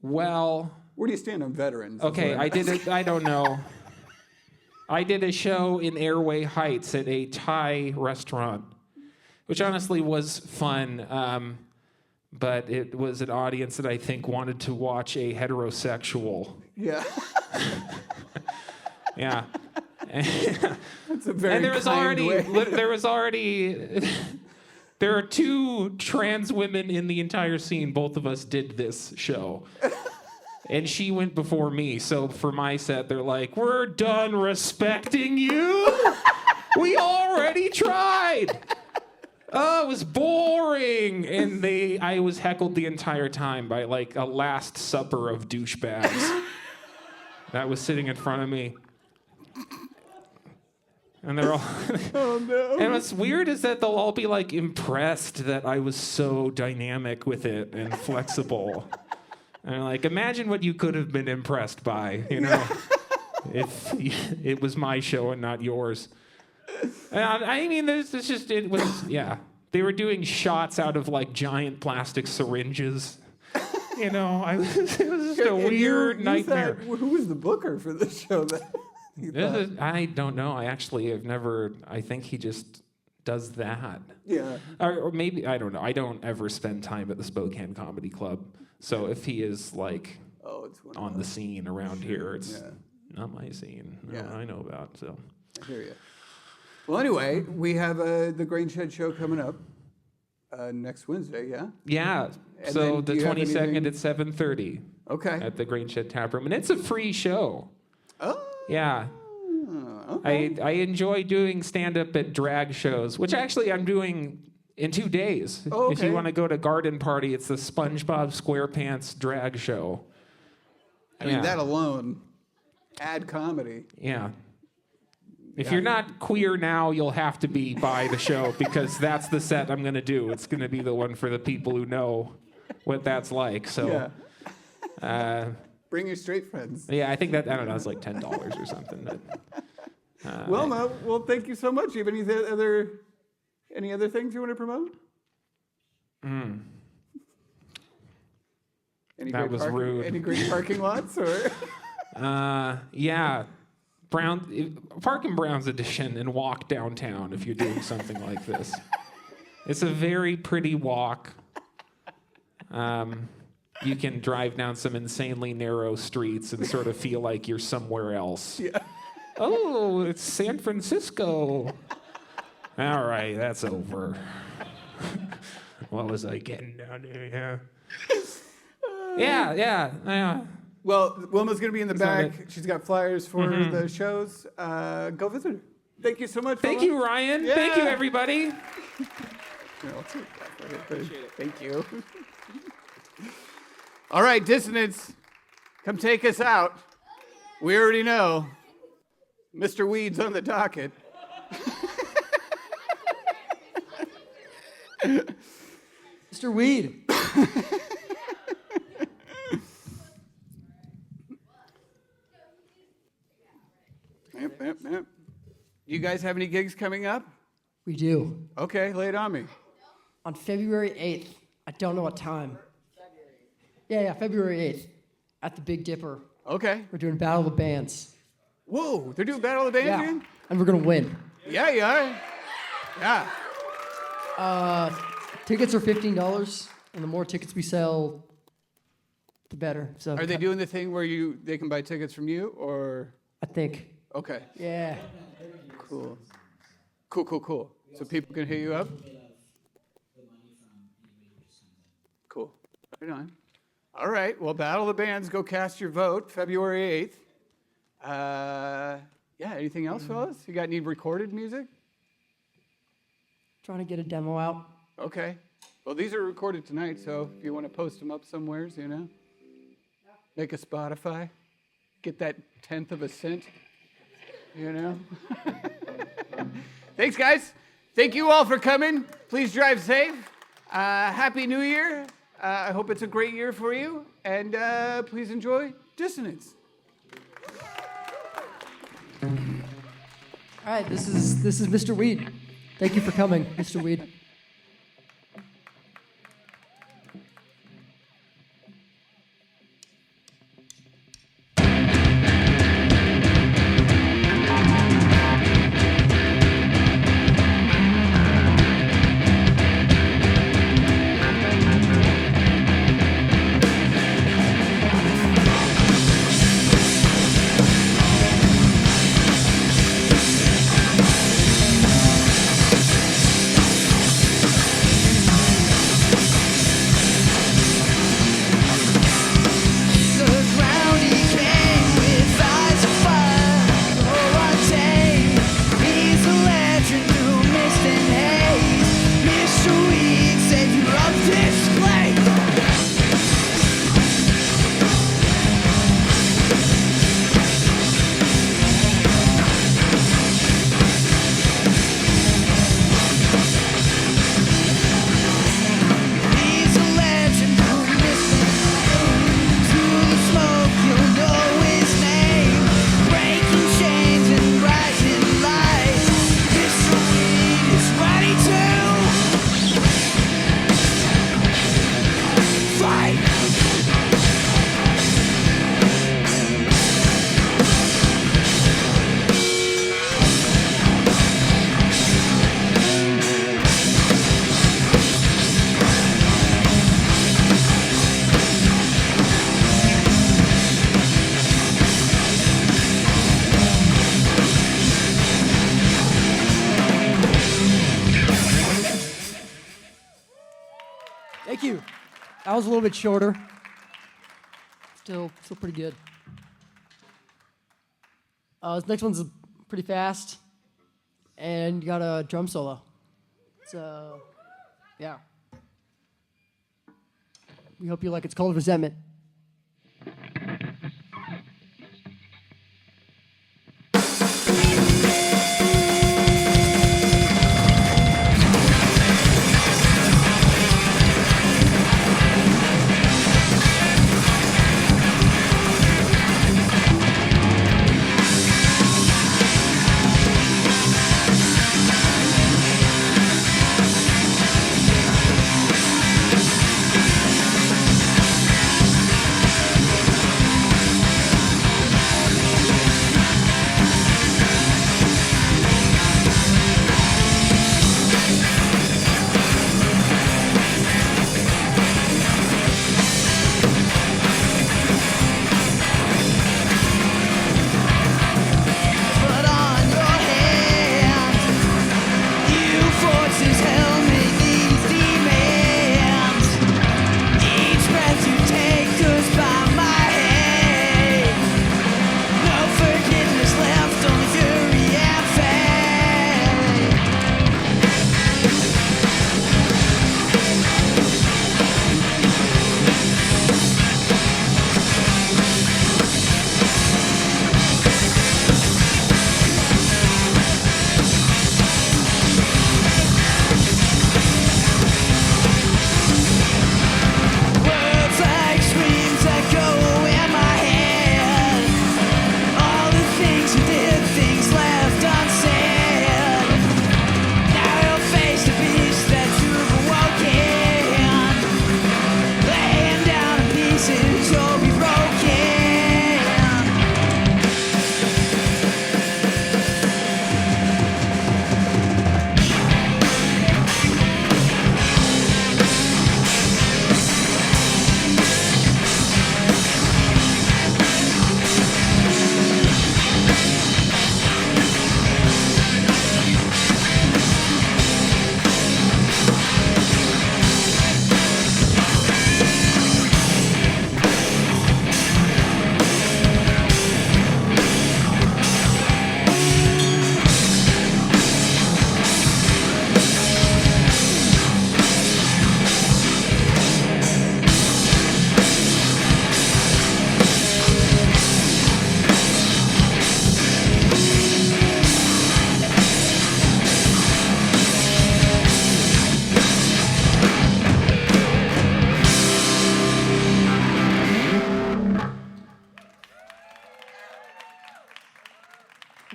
Well, Where do you stand on veterans? okay, I did it. I don't know. I did a show in Airway Heights at a Thai restaurant, which honestly was fun. But it was an audience that I think wanted to watch a heterosexual. Yeah. Yeah. That's a very And there was already there are two trans women in the entire scene. Both of us did this show. And she went before me. So for my set, they're like, "We're done respecting you. We already tried. Oh, it was boring." And I was heckled the entire time by like a Last Supper of douchebags that was sitting in front of me. And they're all... Oh, no. And what's weird is that they'll all be like impressed that I was so dynamic with it and flexible. And I'm like, imagine what you could have been impressed by, if it was my show and not yours. I mean, it was, yeah. They were doing shots out of like giant plastic syringes. It was just a And weird you nightmare. thought, who was the booker for this show? That you thought? I don't know. I think he just does that. Yeah. Or maybe, I don't know. I don't ever spend time at the Spokane Comedy Club. So if he is like Oh, it's one on of the scene around here, it's Yeah. not my scene. No, Yeah. I know about, so. I hear you. Well, anyway, we have the Grain Shed show coming up next Wednesday, yeah? Yeah, And so then the do you have 22nd anything- at 7:30 Okay. at the Grain Shed Tap Room. And it's a free show. Oh, Yeah. okay. I enjoy doing stand-up at drag shows, which actually I'm doing in 2 days. Oh, If okay. you want to go to Garden Party, it's the SpongeBob SquarePants drag show. I mean, that alone Add comedy. Yeah. If you're not queer now, you'll have to be by the show because that's the set I'm going to do. It's going to be the one for the people who know what that's like. So, Bring your straight friends. yeah, I think that, I don't know, it's like $10 or something. But, Wilma, well, thank you so much. Do you have any other things you want to promote? Any That great was parking, rude. Any great parking lots or? yeah. Park in Brown's Edition and walk downtown if you're doing something like this. It's a very pretty walk. You can drive down some insanely narrow streets and sort of feel like you're somewhere else. Yeah. Oh, it's San Francisco. All right, that's over. What was I getting down there? Yeah. Well, Wilma's going to be in the not back. She's got flyers for the shows. Go visit her. Thank you so much. Thank Wilma. you, Ryan. Yeah. Thank you, everybody. Yeah, I'll take that for you. Appreciate it. Thank you. All right, Dissonance, come take us out. We already know Mr. Weed's on the docket. Mr. Weed. Yep. You guys have any gigs coming up? We do. Okay, lay it on me. On February 8th. I don't know what time. Yeah, February 8th. At the Big Dipper. Okay. We're doing Battle of the Bands. Whoa, they're doing Battle of the Bands Yeah. again? And we're going to win. Yeah, you are. Yeah. Tickets are $15, and the more tickets we sell, the better. So Are they doing the thing where they can buy tickets from you, or? I think. Okay, Yeah. cool. So people can hit you up? Cool. Right on. All right, well, Battle of the Bands, go cast your vote, February 8th. Anything else, fellas? You got any recorded music? Trying to get a demo out. Okay. Well, these are recorded tonight, so if you want to post them up somewheres, make a Spotify, get that 1/10 of a cent, Thanks, guys. Thank you all for coming. Please drive safe. Happy New Year. I hope it's a great year for you, and please enjoy Dissonance. All right, this is Mr. Weed. Thank you for coming, Mr. Weed. Thank you. That was a little bit shorter. Still pretty good. This next one's pretty fast, and you got a drum solo. So, yeah. We hope you like it. It's called Resentment.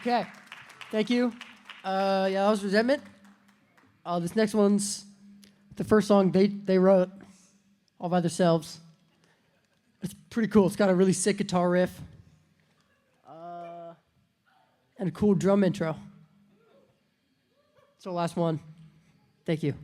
Okay. Thank you. Yeah, that was Resentment. This next one's the first song they wrote all by themselves. It's pretty cool. It's got a really sick guitar riff and a cool drum intro. It's the last one. Thank you.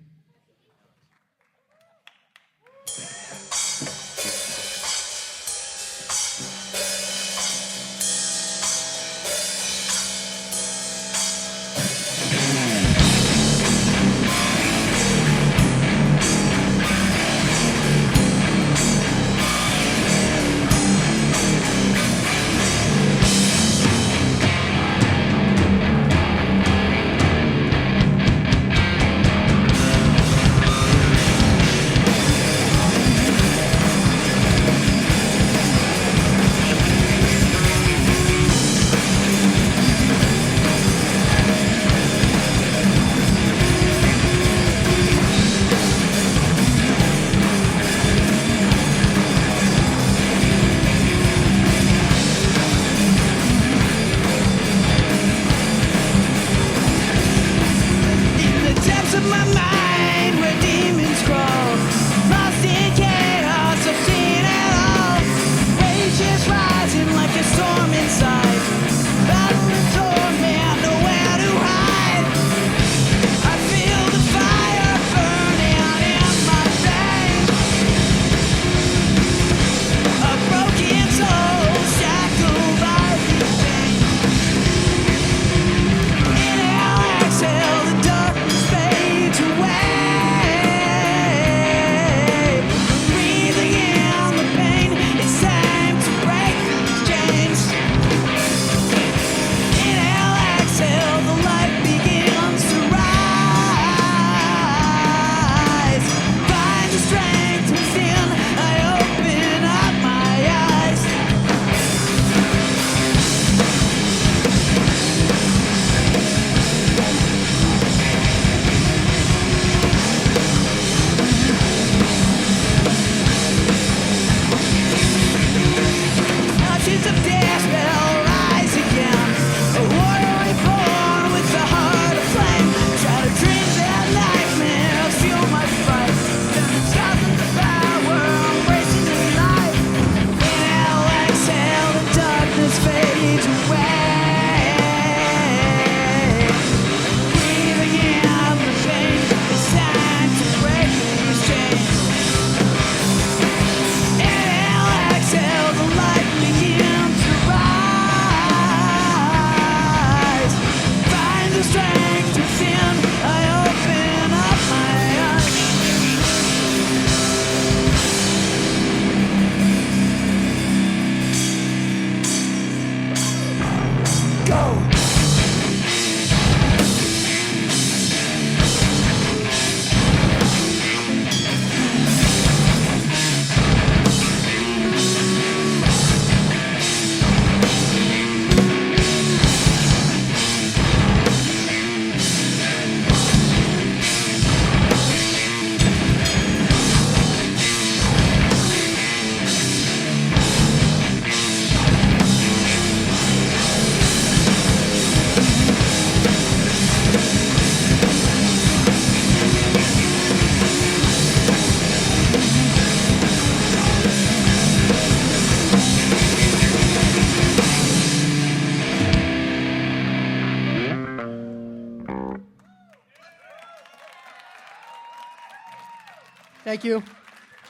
Thank you.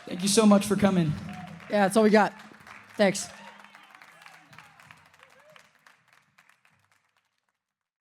Thank you so much for coming. Yeah, that's all we got. Thanks.